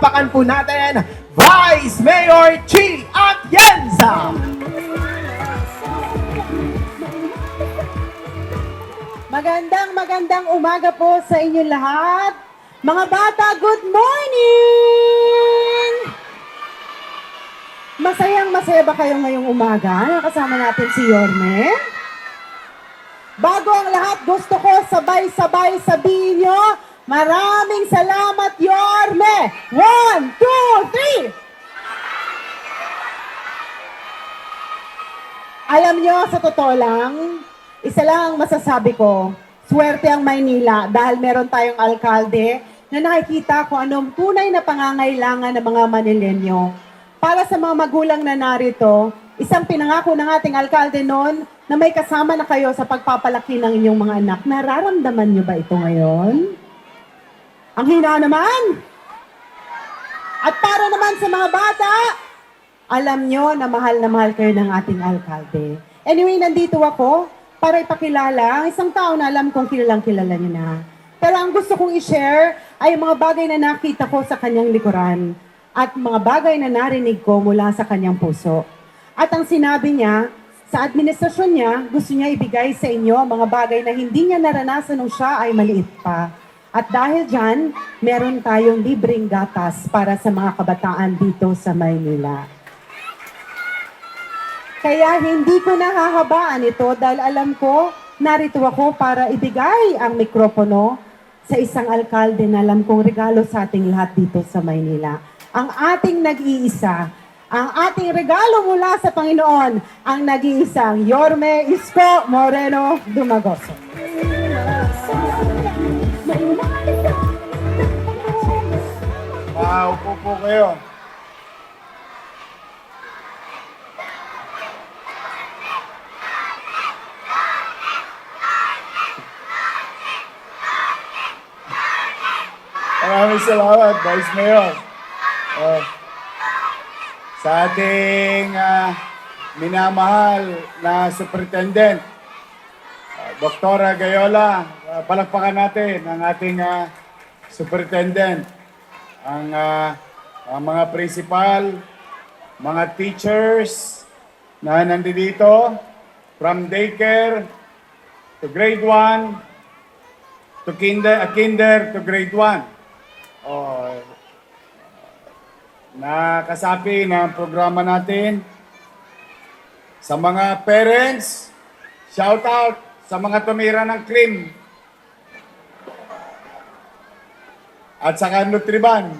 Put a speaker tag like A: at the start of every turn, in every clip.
A: Palakpakan po natin, Vice Mayor Chi Atienza!
B: Magandang umaga po sa inyo lahat. Mga bata, good morning! Masaya ba kayo ngayong umaga? Nakasama natin si Yorme. Bago ang lahat, gusto ko sabay-sabay sabihin nyo, maraming salamat, Yorme! 1, 2, 3! Alam nyo, sa totoo lang, isa lang ang masasabi ko, swerte ang Maynila dahil meron tayong alkalde na nakikita kung anong tunay na pangangailangan ng mga Manilenyo. Para sa mga magulang na narito, isang pinangako ng ating alkalde noon na may kasama na kayo sa pagpapalaki ng inyong mga anak. Nararamdaman nyo ba ito ngayon? Ang hina naman! At para naman sa mga bata, alam nyo na mahal kayo ng ating alkalde. Anyway, nandito ako para ipakilala ang isang tao na alam kong kilala niyo na. Pero ang gusto kong i-share ay mga bagay na nakita ko sa kanyang likuran at mga bagay na narinig ko mula sa kanyang puso. At ang sinabi niya, sa administrasyon niya, gusto niya ibigay sa inyo mga bagay na hindi niya naranasan nung siya ay maliit pa. At dahil dyan, meron tayong libreng gatas para sa mga kabataan dito sa Maynila. Kaya hindi ko nahahabaan ito dahil alam ko, narito ako para ibigay ang mikropono sa isang alkalde na alam kong regalo sa ating lahat dito sa Maynila. Ang ating nag-iisa, ang ating regalo mula sa Panginoon, ang nag-iisang Yorme Isko Moreno Dumagoso.
C: Upo po kayo. Maraming salamat, Vice Mayor. Sa ating minamahal na Superintendent, Doktora Gayola, palakpakan natin ang ating Superintendent, ang mga principal, mga teachers na nandito, from daycare to grade 1, to kinder to grade 1. Nakasapi ng programa natin. Sa mga parents, shout out sa mga tumira ng CLIM. At saka Nutriban.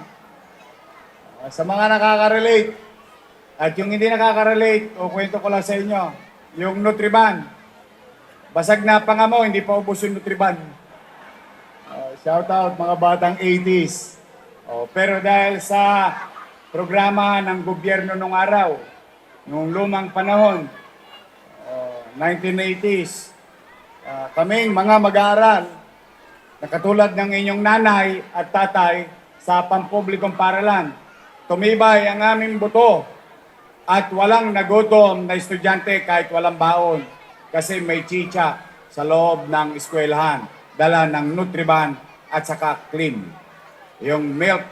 C: Sa mga nakaka-relate. At yung hindi nakaka-relate, o kwento ko lang sa inyo, yung Nutriban. Basag na pa nga mo, hindi pa ubos yung Nutriban. Shout out mga batang 80s. Pero dahil sa programa ng gobyerno nung araw, nung lumang panahon, 1980s, kaming mga mag-aaral, na katulad ng inyong nanay at tatay sa pampublikong paralan, tumibay ang aming buto at walang nagutom na estudyante kahit walang baon kasi may chicha sa loob ng eskwelahan, dala ng Nutriban at saka CLIM. Yung milk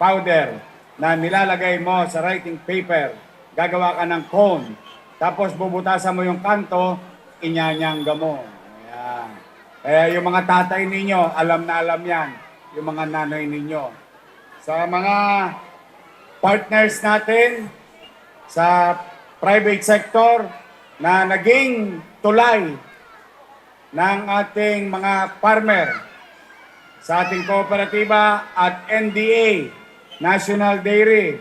C: powder na nilalagay mo sa writing paper, gagawa ka ng cone, tapos bubutasan mo yung kanto, inyanyangga mo. Ayan. Kaya yung mga tatay ninyo, alam na alam yan, yung mga nanay ninyo. Sa mga partners natin sa private sector na naging tulay ng ating mga farmer, sa ating kooperatiba at NDA, National Dairy.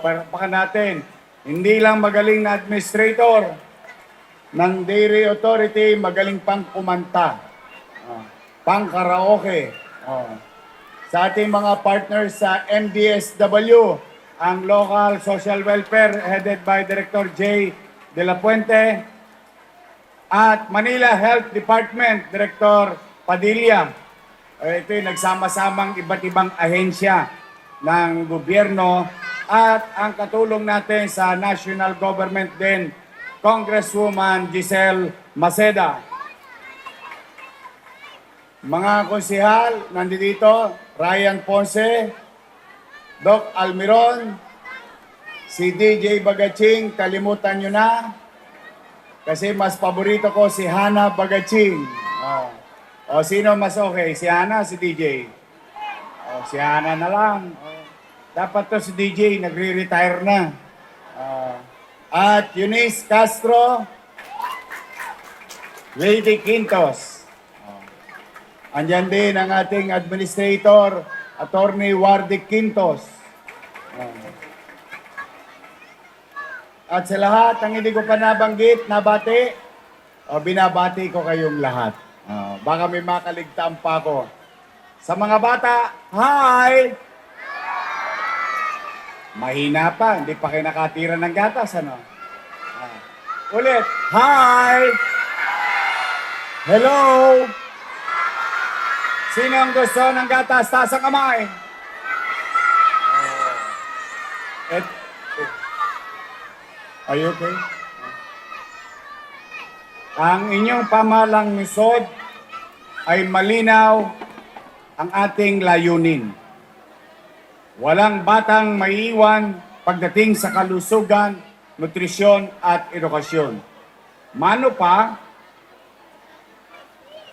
C: Palakpakan natin, hindi lang magaling na administrator ng Dairy Authority, magaling pang kumanta, pang karaoke. Sa ating mga partners sa MDSW, ang Local Social Welfare headed by Director J. De La Puente, at Manila Health Department, Director Padilla. Ito yung nagsama-samang iba't ibang ahensya ng gobyerno at ang katulong natin sa national government din, Congresswoman Giselle Maceda. Mga konsehal, nandito, Ryan Ponce, Doc Almiron, si DJ Bagaching, kalimutan nyo na. Kasi mas paborito ko si Hana Bagaching. O sino mas okay? Si Hana, si DJ? O si Hana na lang. Dapat to si DJ, nagre-retire na. At Eunice Castro, Lady Quintos. Andyan din ang ating administrator, Attorney Wardy Quintos. At sa lahat, ang hindi ko pa nabanggit, nabati, binabati ko kayong lahat. Baka may makaligtaan pa ako. Sa mga bata, hi! Mahina pa, hindi pa kayo nakatira ng gatas, ano? Ulit, hi! Hello! Sino ang gusto ng gatas? Taas ang kamay. Are you okay? Ang inyong pamalang misod ay malinaw ang ating layunin. Walang batang maiiwan pagdating sa kalusugan, nutrisyon at edukasyon. Mano pa,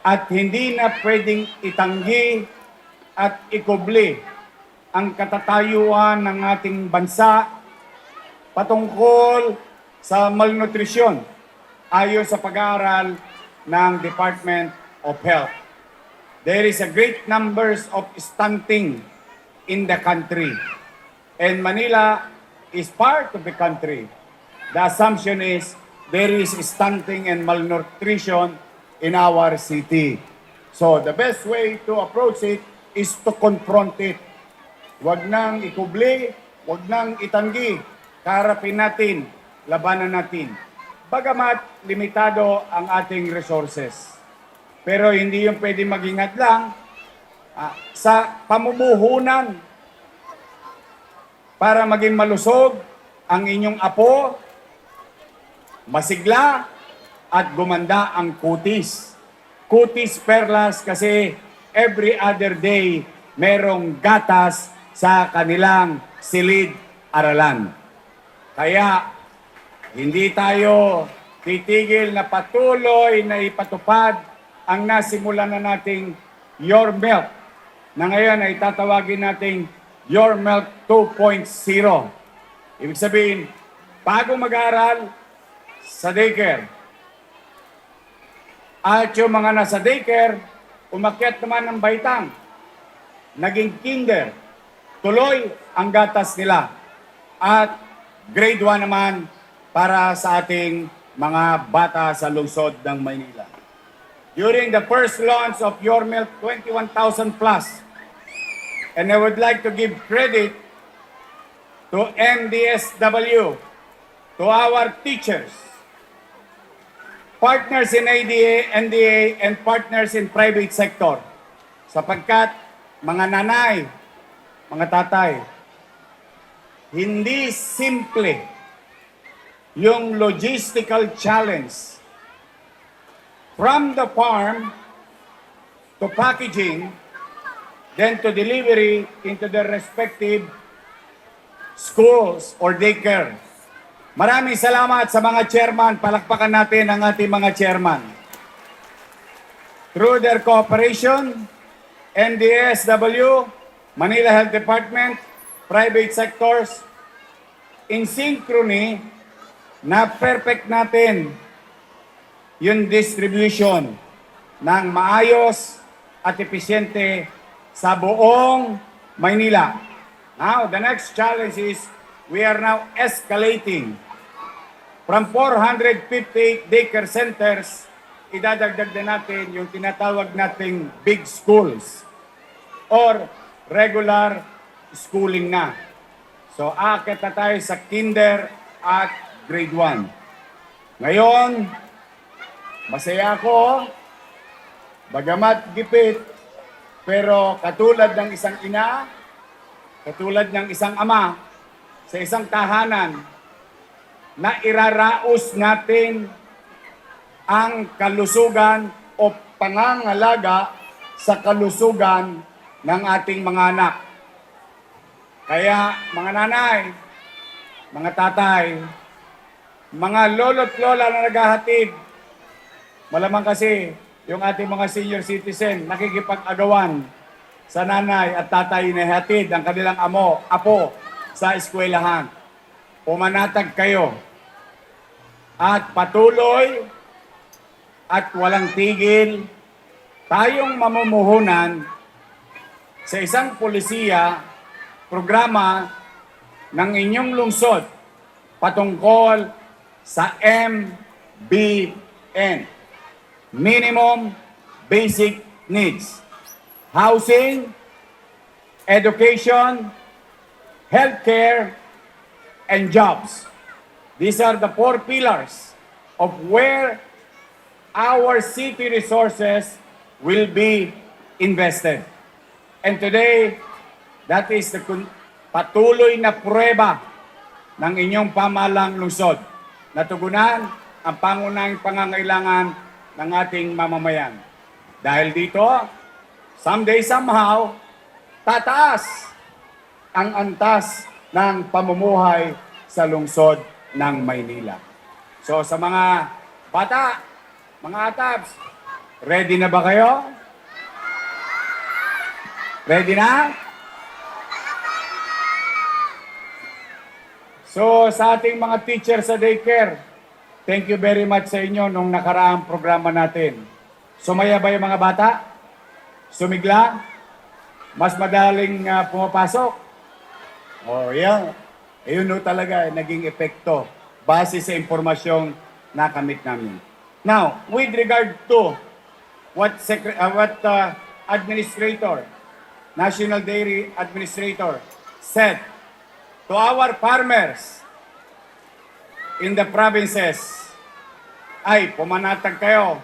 C: at hindi na pwedeng itanggi at ikubli ang katatayuan ng ating bansa patungkol sa malnutrisyon ayon sa pag-aaral ng Department of Health. There is a great numbers of stunting in the country, and Manila is part of the country. The assumption is there is stunting and malnutrition in our city. So the best way to approach it is to confront it. Huwag nang ikubli, huwag nang itanggi. Kaharapin natin, labanan natin. Bagamat limitado ang ating resources. Pero hindi yung pwede mag-ingat lang sa pamumuhunan para maging malusog ang inyong apo, masigla, at gumanda ang kutis. Kutis perlas kasi every other day merong gatas sa kanilang silid-aralan. Kaya hindi tayo titigil na patuloy na ipatupad ang nasimulan na nating Your Milk, na ngayon ay tatawagin nating Your Milk 2.0. Ibig sabihin, bago mag-aral sa daycare, at yung mga nasa daycare, umakyat naman ng baitang, naging kinder, tuloy ang gatas nila. At grade 1 naman para sa ating mga bata sa lungsod ng Maynila. During the first launch of Your Milk, 21,000 plus. And I would like to give credit to MDSW, to our teachers, partners in ADA, NDA, and partners in private sector. Sapagkat mga nanay, mga tatay, hindi simple yung logistical challenge from the farm to packaging, then to delivery into their respective schools or daycare. Maraming salamat sa mga chairman. Palakpakan natin ang ating mga chairman. Through their cooperation, NDSW, Manila Health Department, private sectors, in synchrony, na perfect natin yung distribution ng maayos at episyente sa buong Maynila. Now, the next challenge is we are now escalating from 458 daycare centers, idadagdag na natin yung tinatawag nating big schools or regular schooling na. So, aakit na tayo sa kinder at grade 1. Ngayon, masaya ako, bagamat gipit, pero katulad ng isang ina, katulad ng isang ama, sa isang tahanan, na iraraos natin ang kalusugan o pangangalaga sa kalusugan ng ating mga anak. Kaya mga nanay, mga tatay, mga lolo't lola na naghahatid, malamang kasi yung ating mga senior citizen nakikipag-agawan sa nanay at tatay na hatid ang kanilang apo sa eskwelahan. Pumanatag kayo at patuloy at walang tigil tayong mamumuhunan sa isang polisiya programa ng inyong lungsod patungkol sa MBN, Minimum Basic Needs. Housing, education, healthcare, and jobs. These are the 4 pillars of where our city resources will be invested. And today, that is the patuloy na pruweba ng inyong pamahalang lungsod na tugunan ang pangunahing pangangailangan ng ating mamamayan. Dahil dito, someday somehow, tataas ang antas ng pamumuhay sa lungsod ng Maynila. So sa mga bata, mga atabs, ready na ba kayo? Ready na? So sa ating mga teacher sa daycare, thank you very much sa inyo nung nakaraang programa natin. Sumaya ba yung mga bata? Sumigla? Mas madaling pumapasok? Oh, yeah. Ayun no talaga, naging epekto base sa impormasyong nakamit namin. Now, with regard to what administrator, National Dairy Administrator said to our farmers in the provinces, ay pumanatag kayo.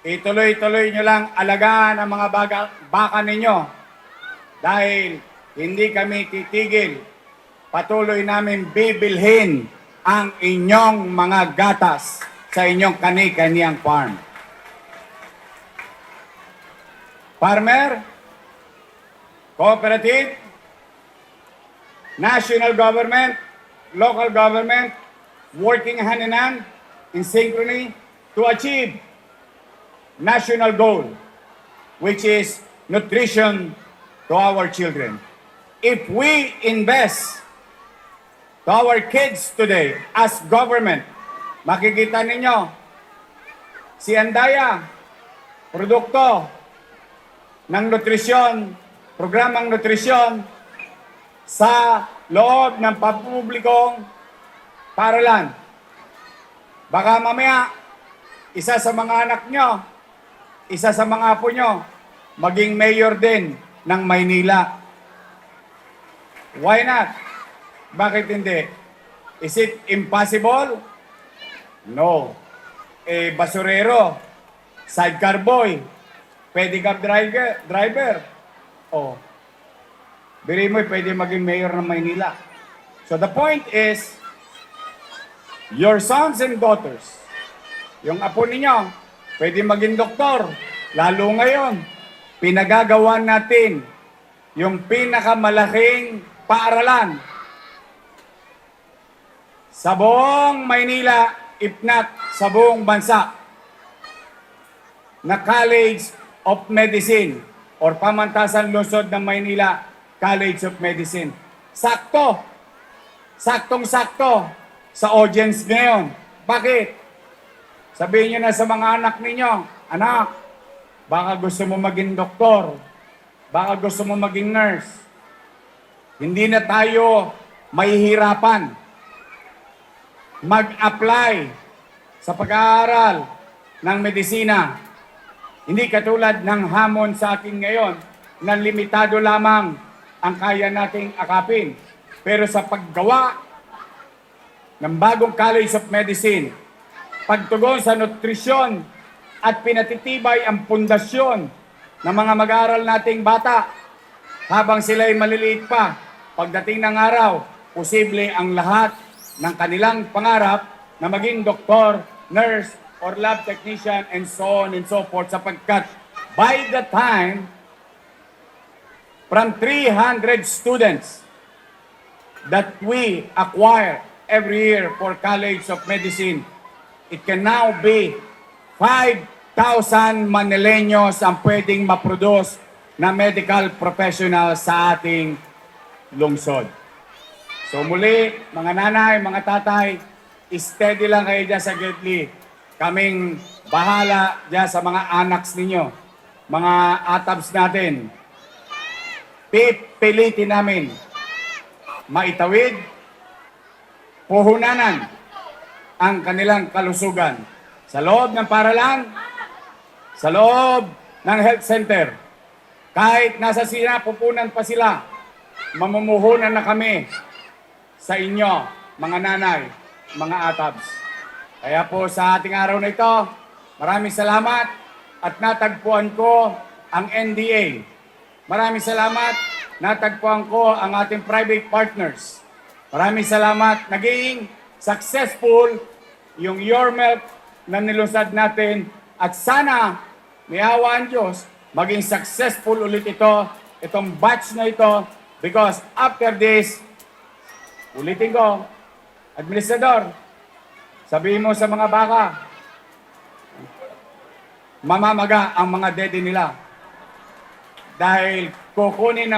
C: Ituloy-tuloy nyo lang alagaan ang mga baka ninyo dahil hindi kami titigil. Patuloy namin bibilhin ang inyong mga gatas sa inyong kani-kaniyang farm. Farmer, cooperative, national government, local government, working hand in hand, in synchrony to achieve national goal, which is nutrition to our children. If we invest to our kids today as government, makikita ninyo, si Andaya, produkto ng nutrisyon, programang nutrisyon sa loob ng pampublikong paaralan. Baka mamaya, isa sa mga anak nyo, isa sa mga apo nyo, maging mayor din ng Maynila. Why not? Bakit hindi? Is it impossible? No. Basurero, sidecar boy, pedicab driver. Oh. Biri mo, pwede maging mayor ng Maynila. So the point is, your sons and daughters, yung apo ninyo, pwede maging doktor. Lalo ngayon, pinagagawan natin yung pinakamalaking paaralan sa buong Maynila, if not sa buong bansa, na College of Medicine or Pamantasan Lungsod ng Maynila College of Medicine. Sakto. Saktong-sakto sa audience ngayon. Bakit? Sabihin nyo na sa mga anak ninyo, anak, baka gusto mo maging doktor, baka gusto mo maging nurse. Hindi na tayo mahihirapan mag-apply sa pag-aaral ng medisina. Hindi katulad ng hamon sa akin ngayon na limitado lamang ang kaya nating akapin. Pero sa paggawa ng bagong College of Medicine, pagtugon sa nutrisyon at pinatitibay ang pundasyon ng mga mag-aaral nating bata habang sila'y maliliit pa, pagdating ng araw, posible ang lahat ng kanilang pangarap na maging doktor, nurse, or lab technician, and so on and so forth, sapagkat by the time from 300 students that we acquire every year for College of Medicine, it can now be 5,000 Manileños ang pwedeng maproduce na medical professional sa ating lungsod. So muli, mga nanay, mga tatay, steady lang kayo dyan sa Gedli. Kaming bahala dyan sa mga anaks ninyo, mga atabs natin. Pipilitin namin maitawid, puhunanan ang kanilang kalusugan sa loob ng paralan, sa loob ng health center. Kahit nasa sinapupunan pa sila, mamumuhunan na kami sa inyo, mga nanay, mga atabs. Kaya po sa ating araw na ito, maraming salamat at natagpuan ko ang NDA. Maraming salamat, natagpuan ko ang ating private partners. Maraming salamat, naging successful yung Your Milk na nilunsad natin at sana, may awa ang Diyos, maging successful ulit itong batch na ito because after this, ulitin ko, Administrador, sabihin mo sa mga baka, mamamaga ang mga dede nila. Dahil kukunin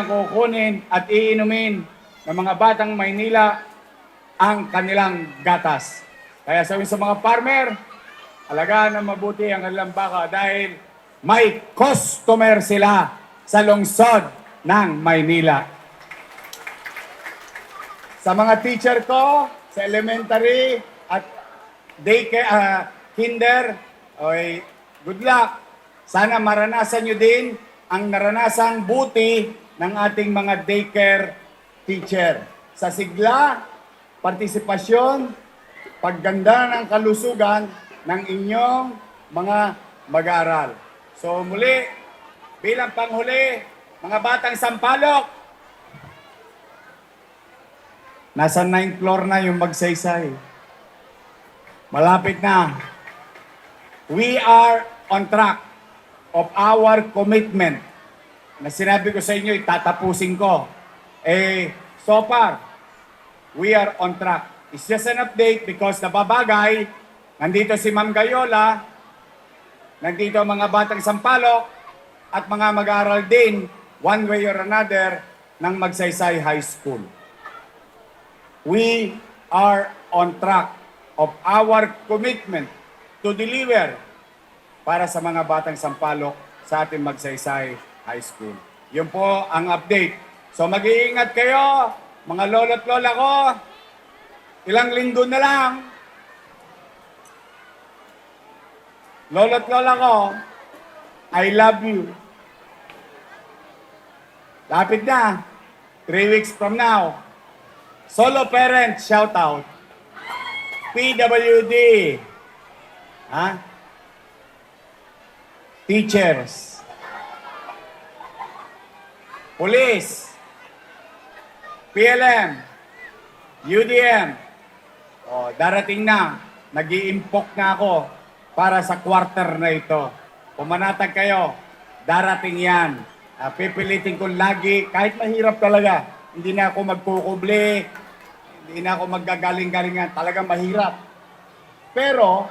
C: at iinumin ng mga batang Maynila ang kanilang gatas. Kaya sabihin sa mga farmer, alagaan na mabuti ang kanilang baka dahil may customer sila sa lungsod ng Maynila. Sa mga teacher ko, sa elementary at kinder, okay, good luck. Sana maranasan nyo din ang naranasang buti ng ating mga daycare teacher. Sa sigla, partisipasyon, pagganda ng kalusugan ng inyong mga mag-aaral. So muli, bilang panghuli, mga batang Sampaloc, nasa 9th floor na yung magsaysay. Malapit na. We are on track of our commitment na sinabi ko sa inyo, itatapusin ko. So far, we are on track. It's just an update because nababagay, nandito si Ma'am Gayola, nandito ang mga batang Sampaloc, at mga mag-aaral din, one way or another, ng Magsaysay High School. We are on track of our commitment to deliver para sa mga batang Sampaloc sa ating Magsaysay High School. Yun po ang update. So mag-iingat kayo, mga lolo't lola ko. Ilang linggo na lang. Lolo't lola ko, I love you. Lapit na. 3 weeks from now. Solo parent, shout out. PWD. Teachers. Police. PLM. UDM. Darating na. Nag-iimpok na ako para sa quarter na ito. Pumanatag kayo. Darating yan. Pipilitin ko lagi, kahit mahirap talaga. Hindi na ako magkukubli, hindi na ako maggagaling-galingan. Talagang mahirap. Pero,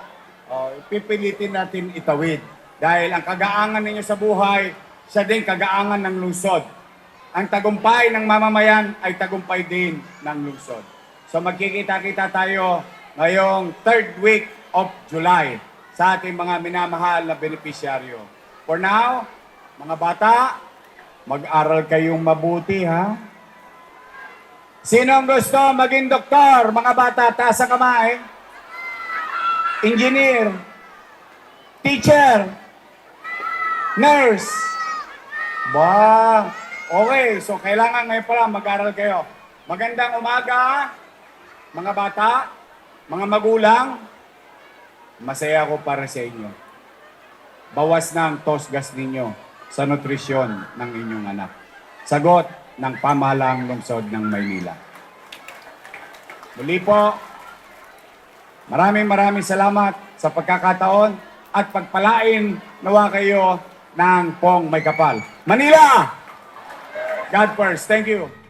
C: pipilitin natin itawid. Dahil ang kagaangan ninyo sa buhay, siya din kagaangan ng lungsod. Ang tagumpay ng mamamayan ay tagumpay din ng lungsod. So magkikita-kita tayo ngayong 3rd week of July sa ating mga minamahal na benepisyaryo. For now, mga bata, mag-aral kayong mabuti, ha? Sino ang gusto maging doktor? Mga bata, taas ang kamay. Engineer. Teacher. Nurse. Ba, okay. So, kailangan ngayon pala mag-aral kayo. Magandang umaga, mga bata, mga magulang. Masaya ako para sa inyo. Bawas na ang tosgas ninyo sa nutrisyon ng inyong anak. Sagot ng pamahalaang lungsod ng Maynila. Muli po, maraming salamat sa pagkakataon at pagpalain nawa kayo ng pong may kapal. Manila! God first. Thank you.